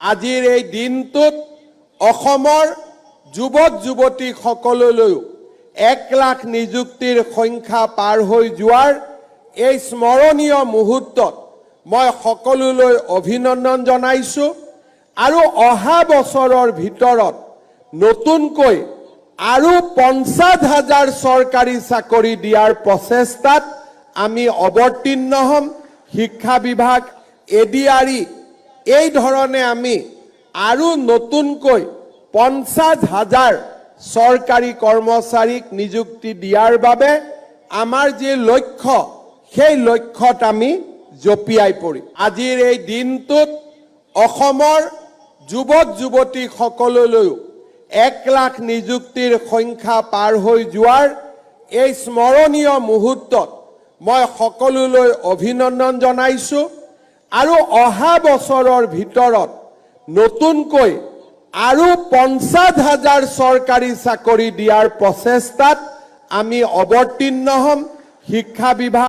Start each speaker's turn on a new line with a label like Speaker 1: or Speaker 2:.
Speaker 1: আজিৰ এই দিনটোত অসমৰ যুৱক যুৱতী সকললৈ 1 লাখ নিযুক্তিৰ সংখ্যা পাৰ হৈ যোৱাৰ এই স্মৰণীয় মুহূৰ্তত মই সকললৈ অভিনন্দন জনাইছো আৰু অহা বছৰৰ ভিতৰত নতুনকৈ আৰু 50,000 চৰকাৰী চাকৰি দিয়াৰ প্ৰচেষ্টাত আমি অৱতীৰ্ণ হ'ম। শিক্ষা বিভাগ এডিআৰই এই ধৰণে আমি আৰু নতুনকৈ 50,000 চৰকাৰী কৰ্মচাৰীক নিযুক্তি দিয়াৰ বাবে আমাৰ যে লক্ষ্য সেই লক্ষ্যত আমি জপিয়াই পৰিম। আজিৰ এই দিনটোত অসমৰ যুৱক যুৱতী সকললৈ 1 লাখ নিযুক্তিৰ সংখ্যা পাৰ হৈ যোৱাৰ এই স্মৰণীয় মুহূৰ্তত মই সকললৈ অভিনন্দন জনাইছো আৰু অহা বছৰৰ ভিতৰত নতুনকৈ আৰু 50,000 চৰকাৰী চাকৰি দিয়াৰ প্ৰচেষ্টাত আমি অৱতীৰ্ণ হ'ম। শিক্ষা বিভাগ